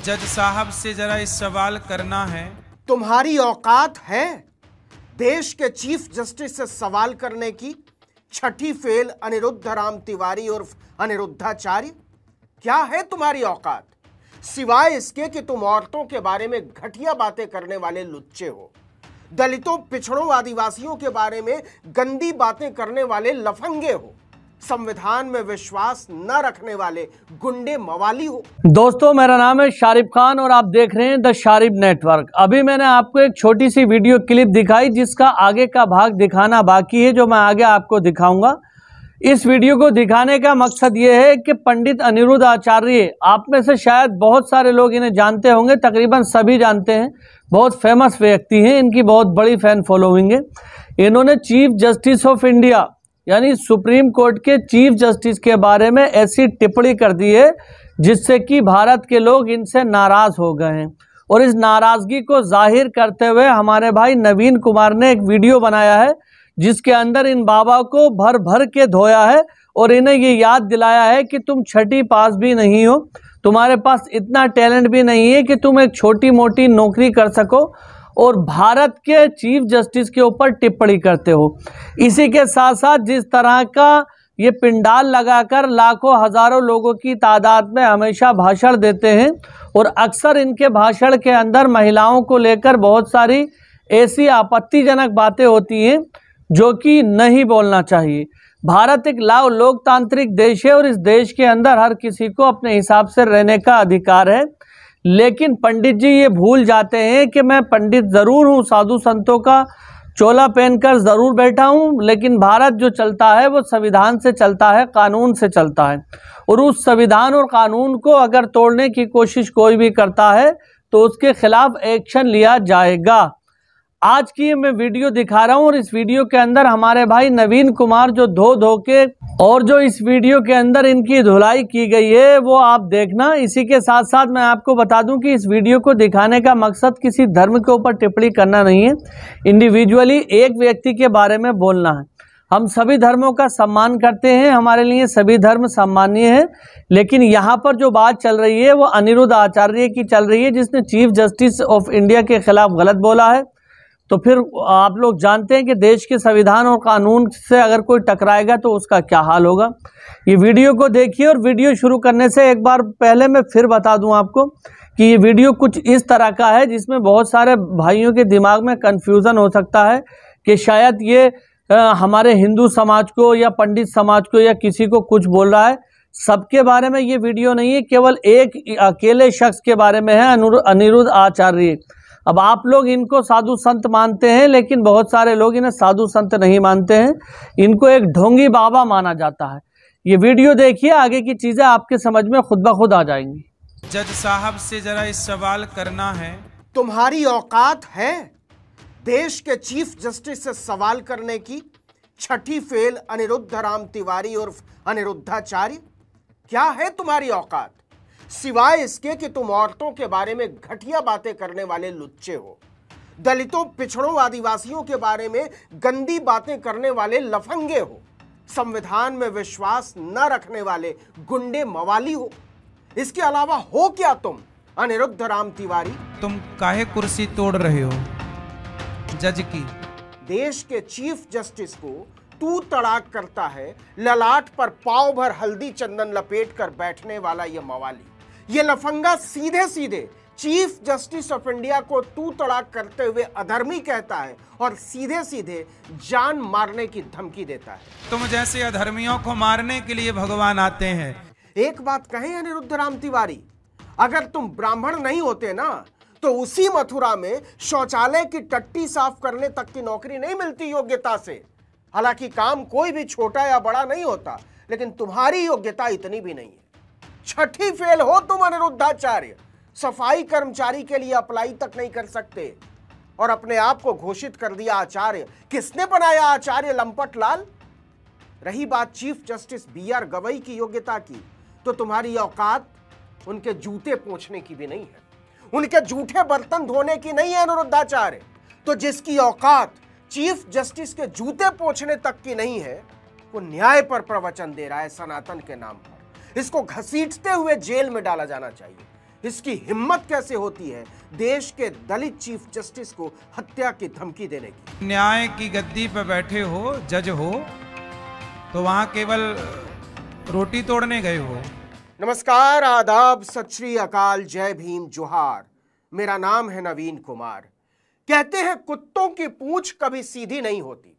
जज साहब से जरा इस सवाल करना है। तुम्हारी औकात है देश के चीफ जस्टिस से सवाल करने की? छठी फेल अनिरुद्ध राम तिवारी उर्फ अनिरुद्धाचार्य, क्या है तुम्हारी औकात? सिवाय इसके कि तुम औरतों के बारे में घटिया बातें करने वाले लुच्चे हो, दलितों, पिछड़ों, आदिवासियों के बारे में गंदी बातें करने वाले लफंगे हो, संविधान में विश्वास न रखने वाले गुंडे मवाली हो। दोस्तों, मेरा नाम है शारिब खान और आप देख रहे हैं द शारिब नेटवर्क। अभी मैंने आपको एक छोटी सी वीडियो क्लिप दिखाई जिसका आगे का भाग दिखाना बाकी है, जो मैं आगे आपको दिखाऊंगा। इस वीडियो को दिखाने का मकसद ये है कि पंडित अनिरुद्ध आचार्य, आप में से शायद बहुत सारे लोग इन्हें जानते होंगे, तकरीबन सभी जानते हैं। बहुत फेमस व्यक्ति हैं, इनकी बहुत बड़ी फैन फॉलोइंग है। इन्होंने चीफ जस्टिस ऑफ इंडिया यानी सुप्रीम कोर्ट के चीफ जस्टिस के बारे में ऐसी टिप्पणी कर दी है जिससे कि भारत के लोग इनसे नाराज हो गए हैं। और इस नाराजगी को जाहिर करते हुए हमारे भाई नवीन कुमार ने एक वीडियो बनाया है जिसके अंदर इन बाबा को भर भर के धोया है और इन्हें ये याद दिलाया है कि तुम छठी पास भी नहीं हो, तुम्हारे पास इतना टैलेंट भी नहीं है कि तुम एक छोटी मोटी नौकरी कर सको और भारत के चीफ जस्टिस के ऊपर टिप्पणी करते हो। इसी के साथ साथ जिस तरह का ये पिंडाल लगाकर लाखों हजारों लोगों की तादाद में हमेशा भाषण देते हैं और अक्सर इनके भाषण के अंदर महिलाओं को लेकर बहुत सारी ऐसी आपत्तिजनक बातें होती हैं जो कि नहीं बोलना चाहिए। भारत एक लोकतांत्रिक देश है और इस देश के अंदर हर किसी को अपने हिसाब से रहने का अधिकार है। लेकिन पंडित जी ये भूल जाते हैं कि मैं पंडित ज़रूर हूँ, साधु संतों का चोला पहनकर ज़रूर बैठा हूँ, लेकिन भारत जो चलता है वो संविधान से चलता है, कानून से चलता है। और उस संविधान और कानून को अगर तोड़ने की कोशिश कोई भी करता है तो उसके खिलाफ एक्शन लिया जाएगा। आज की मैं वीडियो दिखा रहा हूं और इस वीडियो के अंदर हमारे भाई नवीन कुमार जो धो के और जो इस वीडियो के अंदर इनकी धुलाई की गई है वो आप देखना। इसी के साथ साथ मैं आपको बता दूं कि इस वीडियो को दिखाने का मकसद किसी धर्म के ऊपर टिप्पणी करना नहीं है, इंडिविजुअली एक व्यक्ति के बारे में बोलना है। हम सभी धर्मों का सम्मान करते हैं, हमारे लिए सभी धर्म सम्मानीय है, लेकिन यहाँ पर जो बात चल रही है वो अनिरुद्ध आचार्य की चल रही है जिसने चीफ जस्टिस ऑफ इंडिया के खिलाफ गलत बोला है। तो फिर आप लोग जानते हैं कि देश के संविधान और कानून से अगर कोई टकराएगा तो उसका क्या हाल होगा। ये वीडियो को देखिए और वीडियो शुरू करने से एक बार पहले मैं फिर बता दूं आपको कि ये वीडियो कुछ इस तरह का है जिसमें बहुत सारे भाइयों के दिमाग में कन्फ्यूज़न हो सकता है कि शायद ये हमारे हिंदू समाज को या पंडित समाज को या किसी को कुछ बोल रहा है। सबके बारे में ये वीडियो नहीं है, केवल एक अकेले शख्स के बारे में है, अनिरुद्ध आचार्य। अब आप लोग इनको साधु संत मानते हैं, लेकिन बहुत सारे लोग इन्हें साधु संत नहीं मानते हैं, इनको एक ढोंगी बाबा माना जाता है। ये वीडियो देखिए, आगे की चीज़ें आपके समझ में खुद ब खुद आ जाएंगी। जज साहब से जरा इस सवाल करना है। तुम्हारी औकात है देश के चीफ जस्टिस से सवाल करने की? छठी फेल अनिरुद्ध राम तिवारी उर्फ अनिरुद्धाचार्य, क्या है तुम्हारी औकात? सिवाय इसके कि तुम औरतों के बारे में घटिया बातें करने वाले लुच्चे हो, दलितों, पिछड़ों, आदिवासियों के बारे में गंदी बातें करने वाले लफंगे हो, संविधान में विश्वास न रखने वाले गुंडे मवाली हो। इसके अलावा हो क्या तुम अनिरुद्ध राम तिवारी? तुम काहे कुर्सी तोड़ रहे हो जज की? देश के चीफ जस्टिस को तू तड़ाक करता है, ललाट पर पाव भर हल्दी चंदन लपेट कर बैठने वाला ये मवाली, ये लफंगा सीधे सीधे चीफ जस्टिस ऑफ इंडिया को तू तड़ाक करते हुए अधर्मी कहता है और सीधे सीधे जान मारने की धमकी देता है। तुम जैसे अधर्मियों को मारने के लिए भगवान आते हैं। एक बात कहें अनिरुद्ध राम तिवारी, अगर तुम ब्राह्मण नहीं होते ना तो उसी मथुरा में शौचालय की टट्टी साफ करने तक की नौकरी नहीं मिलती योग्यता से। हालांकि काम कोई भी छोटा या बड़ा नहीं होता, लेकिन तुम्हारी योग्यता इतनी भी नहीं है। छठी फेल हो तुम अनिरुद्धाचार्य, सफाई कर्मचारी के लिए अप्लाई तक नहीं कर सकते और अपने आप को घोषित कर दिया आचार्य। किसने बनाया आचार्य? लंपट लाल। रही बात चीफ जस्टिस BR गवई की योग्यता की, तो तुम्हारी औकात उनके जूते पोंछने की भी नहीं है, उनके जूठे बर्तन धोने की नहीं है अनिरुद्धाचार्य। तो जिसकी औकात चीफ जस्टिस के जूते पोंछने तक की नहीं है, वो न्याय पर प्रवचन दे रहा है सनातन के नाम पर। इसको घसीटते हुए जेल में डाला जाना चाहिए। इसकी हिम्मत कैसे होती है देश के दलित चीफ जस्टिस को हत्या की धमकी देने की? न्याय की गद्दी पर बैठे हो, जज हो, तो वहां केवल रोटी तोड़ने गए हो। नमस्कार, आदाब, सत श्री अकाल, जय भीम, जोहार। मेरा नाम है नवीन कुमार। कहते हैं कुत्तों की पूंछ कभी सीधी नहीं होती।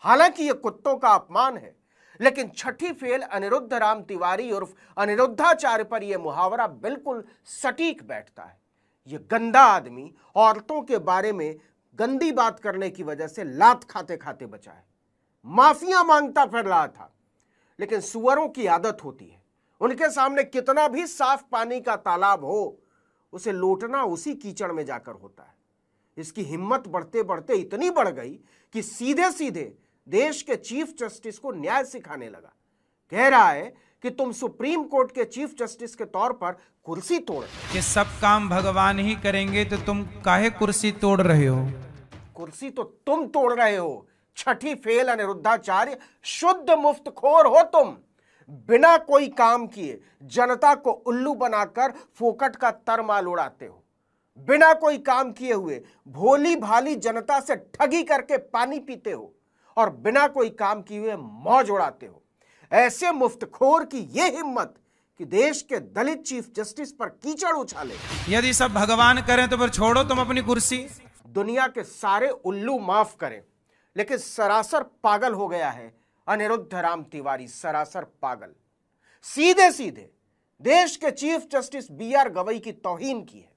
हालांकि यह कुत्तों का अपमान है, लेकिन छठी फेल अनिरुद्ध राम तिवारी उर्फ अनिरुद्धाचार्य पर यह मुहावरा बिल्कुल सटीक बैठता है। यह गंदा आदमी औरतों के बारे में गंदी बात करने की वजह से लात खाते खाते बचा है। माफिया मांगता फिर रहा था, लेकिन सुअरों की आदत होती है, उनके सामने कितना भी साफ पानी का तालाब हो, उसे लोटना उसी कीचड़ में जाकर होता है। इसकी हिम्मत बढ़ते बढ़ते इतनी बढ़ गई कि सीधे सीधे देश के चीफ जस्टिस को न्याय सिखाने लगा। कह रहा है कि तुम सुप्रीम कोर्ट के चीफ जस्टिस के तौर पर कुर्सी तोड़, कि सब काम भगवान ही करेंगे तो तुम काहे कुर्सी तोड़ रहे हो? कुर्सी तो तुम तोड़ रहे हो। छठी फेल अनिरुद्धाचार्य, शुद्ध मुफ्तखोर हो तुम। बिना कोई काम किए जनता को उल्लू बनाकर फोकट का तरमाल उड़ाते हो। बिना कोई काम किए हुए भोली भाली जनता से ठगी करके पानी पीते हो और बिना कोई काम किए हुए मौज उड़ाते हो। ऐसे मुफ्तखोर की यह हिम्मत कि देश के दलित चीफ जस्टिस पर कीचड़ उछाले। यदि सब भगवान करें तो फिर छोड़ो तुम अपनी कुर्सी। दुनिया के सारे उल्लू माफ करें, लेकिन सरासर पागल हो गया है अनिरुद्ध राम तिवारी, सरासर पागल। सीधे सीधे देश के चीफ जस्टिस BR गवई की तौहीन की है,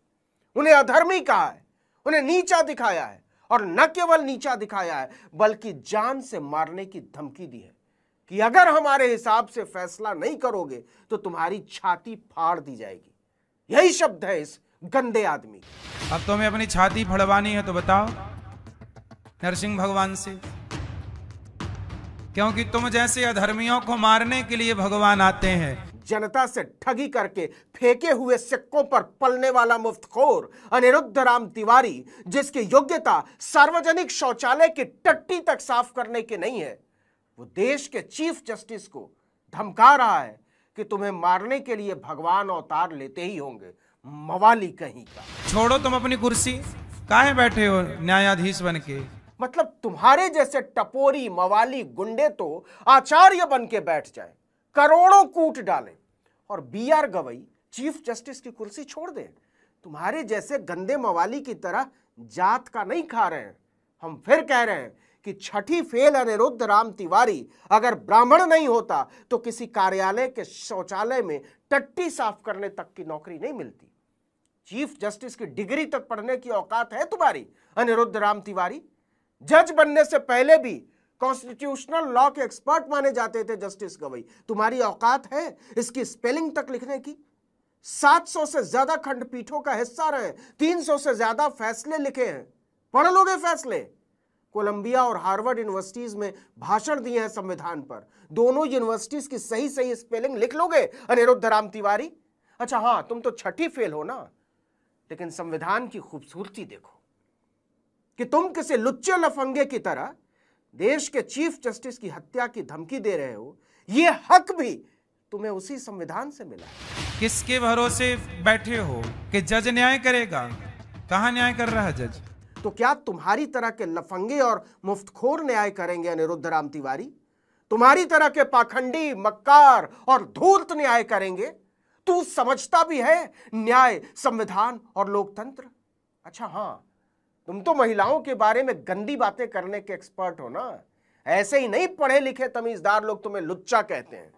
उन्हें अधर्मी कहा है, उन्हें नीचा दिखाया है, और न केवल नीचा दिखाया है बल्कि जान से मारने की धमकी दी है कि अगर हमारे हिसाब से फैसला नहीं करोगे तो तुम्हारी छाती फाड़ दी जाएगी। यही शब्द है इस गंदे आदमी की। अब तुम्हें अपनी छाती फड़वानी है तो बताओ नरसिंह भगवान से, क्योंकि तुम जैसे अधर्मियों को मारने के लिए भगवान आते हैं। जनता से ठगी करके फेंके हुए सिक्कों पर पलने वाला मुफ्तखोर अनिरुद्ध राम तिवारी, जिसकी योग्यता सार्वजनिक शौचालय की टट्टी तक साफ करने की नहीं है, वो देश के चीफ जस्टिस को धमका रहा है कि तुम्हें मारने के लिए भगवान अवतार लेते ही होंगे। मवाली कहीं का। छोड़ो तुम अपनी कुर्सी, काहे बैठे हो न्यायाधीश बन के? मतलब तुम्हारे जैसे टपोरी मवाली गुंडे तो आचार्य बन के बैठ जाए, करोड़ों कूट डालें, और BR गवई चीफ जस्टिस की कुर्सी छोड़ दें। तुम्हारे जैसे गंदे मवाली की तरह जात का नहीं खा रहे हैं। हम फिर कह रहे हैं कि छठी फेल अनिरुद्ध राम तिवारी अगर ब्राह्मण नहीं होता तो किसी कार्यालय के शौचालय में टट्टी साफ करने तक की नौकरी नहीं मिलती। चीफ जस्टिस की डिग्री तक पढ़ने की औकात है तुम्हारी अनिरुद्ध राम तिवारी? जज बनने से पहले भी कॉन्स्टिट्यूशनल लॉ के एक्सपर्ट माने जाते थे जस्टिस गवई। तुम्हारी औकात है इसकी स्पेलिंग तक लिखने की? 700 से ज्यादा खंडपीठों का हिस्सा रहे, 300 से ज्यादा फैसले लिखे हैं। पढ़ लोगे फैसले? कोलंबिया और हार्वर्ड यूनिवर्सिटीज में भाषण दिए हैं संविधान पर। दोनों यूनिवर्सिटीज की सही सही स्पेलिंग लिख लोगे अनिरुद्ध राम तिवारी? अच्छा हां, तुम तो छठी फेल हो ना, लेकिन संविधान की खूबसूरती देखो कि तुम किसी लुच्चे लफंगे की तरह देश के चीफ जस्टिस की हत्या की धमकी दे रहे हो। यह हक भी तुम्हें उसी संविधान से मिला। किसके भरोसे बैठे हो कि जज न्याय करेगा? कहां न्याय कर रहा है जज? तो क्या तुम्हारी तरह के लफंगे और मुफ्तखोर न्याय करेंगे अनिरुद्ध राम तिवारी? तुम्हारी तरह के पाखंडी, मक्कार और धूर्त न्याय करेंगे? तू समझता भी है न्याय, संविधान और लोकतंत्र? अच्छा हां, तुम तो महिलाओं के बारे में गंदी बातें करने के एक्सपर्ट हो ना। ऐसे ही नहीं पढ़े लिखे तमीजदार लोग तुम्हें लुच्चा कहते हैं,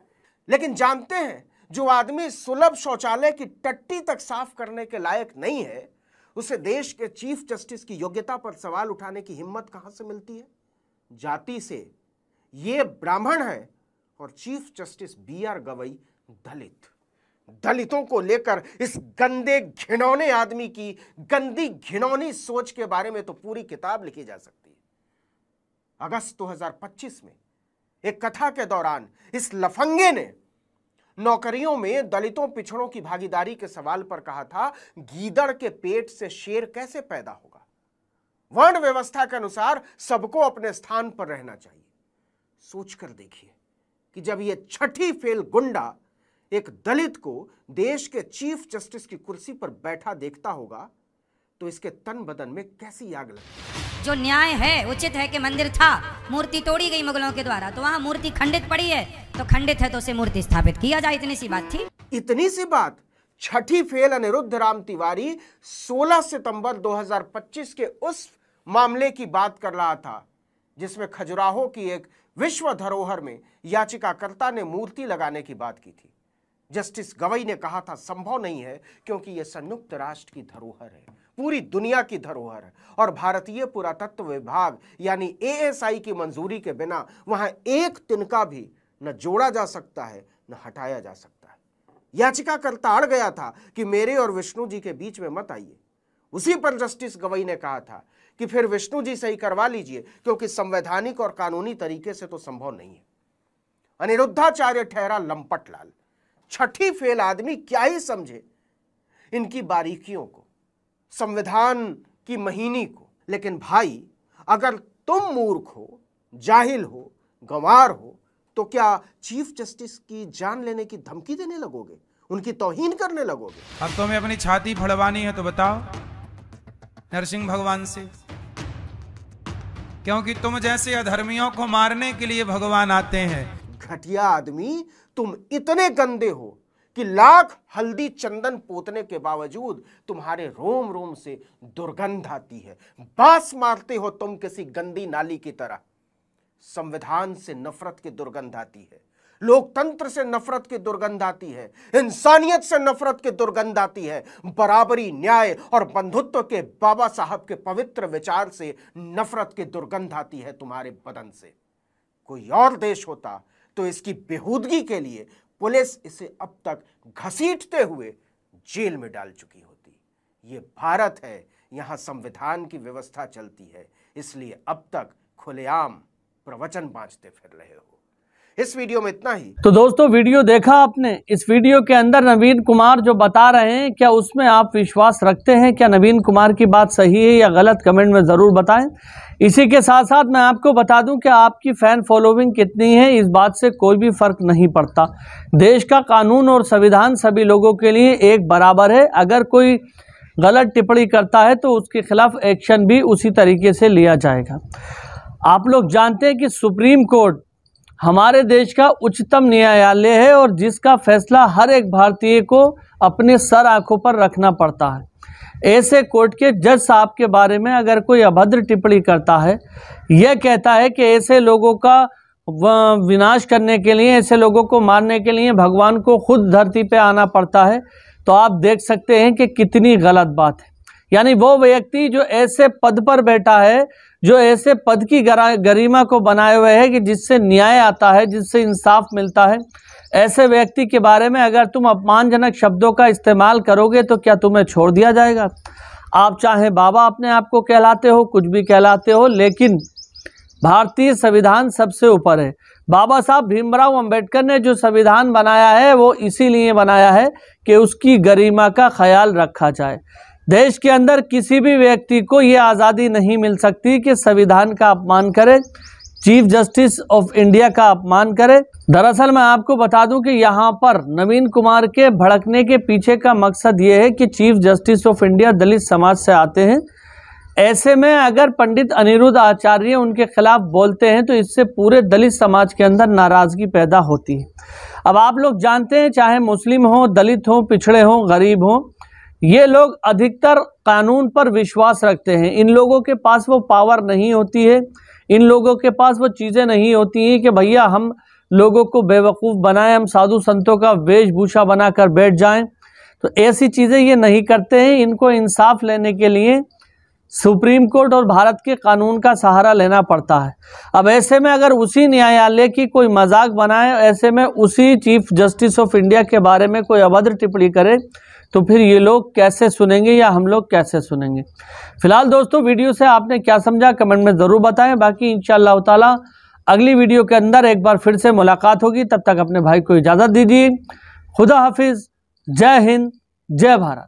लेकिन जानते हैं जो आदमी सुलभ शौचालय की टट्टी तक साफ करने के लायक नहीं है, उसे देश के चीफ जस्टिस की योग्यता पर सवाल उठाने की हिम्मत कहां से मिलती है? जाति से ये ब्राह्मण है और चीफ जस्टिस BR गवई दलित। दलितों को लेकर इस गंदे घिनौने आदमी की गंदी घिनौनी सोच के बारे में तो पूरी किताब लिखी जा सकती है। अगस्त 2025 में एक कथा के दौरान इस लफंगे ने नौकरियों में दलितों पिछड़ों की भागीदारी के सवाल पर कहा था, गीदड़ के पेट से शेर कैसे पैदा होगा? वर्ण व्यवस्था के अनुसार सबको अपने स्थान पर रहना चाहिए। सोचकर देखिए कि जब यह छठी फेल गुंडा एक दलित को देश के चीफ जस्टिस की कुर्सी पर बैठा देखता होगा तो इसके तन बदन में कैसी आग लगती। जो न्याय है, उचित है कि मंदिर था, मूर्ति तोड़ी गई मुगलों के द्वारा, तो वहां मूर्ति खंडित पड़ी है, तो खंडित है तो उसे मूर्ति स्थापित किया जाए, इतनी सी बात थी। इतनी सी बात। छठी फेल अनिरुद्ध राम तिवारी 16 सितंबर 2025 के उस मामले की बात कर रहा था जिसमें खजुराहो की एक विश्व धरोहर में याचिकाकर्ता ने मूर्ति लगाने की बात की थी। जस्टिस गवई ने कहा था संभव नहीं है क्योंकि यह संयुक्त राष्ट्र की धरोहर है, पूरी दुनिया की धरोहर है और भारतीय पुरातत्व विभाग यानी ASI की मंजूरी के बिना वहां एक तिनका भी न जोड़ा जा सकता है न हटाया जा सकता है। याचिकाकर्ता अड़ गया था कि मेरे और विष्णु जी के बीच में मत आइए। उसी पर जस्टिस गवई ने कहा था कि फिर विष्णु जी से ही करवा लीजिए क्योंकि संवैधानिक और कानूनी तरीके से तो संभव नहीं है। अनिरुद्धाचार्य ठहरा लंपट लाल। छठी फेल आदमी क्या ही समझे इनकी बारीकियों को, संविधान की महीनी को। लेकिन भाई, अगर तुम मूर्ख हो, जाहिल हो, गंवार हो तो क्या चीफ जस्टिस की जान लेने की धमकी देने लगोगे, उनकी तौहीन करने लगोगे? अब तुम्हें अपनी छाती फड़वानी है तो बताओ नरसिंह भगवान से, क्योंकि तुम जैसे अधर्मियों को मारने के लिए भगवान आते हैं। घटिया आदमी, तुम इतने गंदे हो कि लाख हल्दी चंदन पोतने के बावजूद तुम्हारे रोम रोम से दुर्गंध आती है। बास मारते हो तुम किसी गंदी नाली की तरह। संविधान से नफरत की दुर्गंध आती है, लोकतंत्र से नफरत की दुर्गंध आती है, इंसानियत से नफरत की दुर्गंध आती है, बराबरी, न्याय और बंधुत्व के बाबा साहब के पवित्र विचार से नफरत की दुर्गंध आती है तुम्हारे बदन से। कोई और देश होता तो इसकी बेहूदगी के लिए पुलिस इसे अब तक घसीटते हुए जेल में डाल चुकी होती। ये भारत है, यहां संविधान की व्यवस्था चलती है, इसलिए अब तक खुलेआम प्रवचन बांटते फिर रहे हो। इस वीडियो में इतना ही। तो दोस्तों, वीडियो देखा आपने। इस वीडियो के अंदर नवीन कुमार जो बता रहे हैं, क्या उसमें आप विश्वास रखते हैं? क्या नवीन कुमार की बात सही है या गलत? कमेंट में ज़रूर बताएं। इसी के साथ साथ मैं आपको बता दूं कि आपकी फ़ैन फॉलोइंग कितनी है, इस बात से कोई भी फ़र्क नहीं पड़ता। देश का कानून और संविधान सभी लोगों के लिए एक बराबर है। अगर कोई गलत टिप्पणी करता है तो उसके खिलाफ एक्शन भी उसी तरीके से लिया जाएगा। आप लोग जानते हैं कि सुप्रीम कोर्ट हमारे देश का उच्चतम न्यायालय है और जिसका फैसला हर एक भारतीय को अपने सर आंखों पर रखना पड़ता है। ऐसे कोर्ट के जज साहब के बारे में अगर कोई अभद्र टिप्पणी करता है, यह कहता है कि ऐसे लोगों का विनाश करने के लिए, ऐसे लोगों को मारने के लिए भगवान को खुद धरती पे आना पड़ता है, तो आप देख सकते हैं कि कितनी गलत बात है। यानी वो व्यक्ति जो ऐसे पद पर बैठा है, जो ऐसे पद की गरिमा को बनाए हुए है कि जिससे न्याय आता है, जिससे इंसाफ मिलता है, ऐसे व्यक्ति के बारे में अगर तुम अपमानजनक शब्दों का इस्तेमाल करोगे तो क्या तुम्हें छोड़ दिया जाएगा? आप चाहे बाबा अपने आप को कहलाते हो, कुछ भी कहलाते हो, लेकिन भारतीय संविधान सबसे ऊपर है। बाबा साहब भीमराव अंबेडकर ने जो संविधान बनाया है वो इसीलिए बनाया है कि उसकी गरिमा का ख्याल रखा जाए। देश के अंदर किसी भी व्यक्ति को ये आज़ादी नहीं मिल सकती कि संविधान का अपमान करे, चीफ जस्टिस ऑफ इंडिया का अपमान करे। दरअसल मैं आपको बता दूं कि यहाँ पर नवीन कुमार के भड़कने के पीछे का मकसद ये है कि चीफ जस्टिस ऑफ इंडिया दलित समाज से आते हैं। ऐसे में अगर पंडित अनिरुद्ध आचार्य उनके खिलाफ बोलते हैं तो इससे पूरे दलित समाज के अंदर नाराज़गी पैदा होती है। अब आप लोग जानते हैं, चाहे मुस्लिम हो, दलित हो, पिछड़े हो, गरीब हो, ये लोग अधिकतर कानून पर विश्वास रखते हैं। इन लोगों के पास वो पावर नहीं होती है, इन लोगों के पास वो चीज़ें नहीं होती हैं कि भैया हम लोगों को बेवकूफ़ बनाएं, हम साधु संतों का वेशभूषा बनाकर बैठ जाएं। तो ऐसी चीज़ें ये नहीं करते हैं। इनको इंसाफ लेने के लिए सुप्रीम कोर्ट और भारत के कानून का सहारा लेना पड़ता है। अब ऐसे में अगर उसी न्यायालय की कोई मजाक बनाए, ऐसे में उसी चीफ जस्टिस ऑफ इंडिया के बारे में कोई अभद्र टिप्पणी करे, तो फिर ये लोग कैसे सुनेंगे या हम लोग कैसे सुनेंगे? फिलहाल दोस्तों, वीडियो से आपने क्या समझा कमेंट में ज़रूर बताएं। बाकी इंशाअल्लाह ताला अगली वीडियो के अंदर एक बार फिर से मुलाकात होगी। तब तक अपने भाई को इजाज़त दीजिए। खुदा हाफिज़। जय हिंद, जय भारत।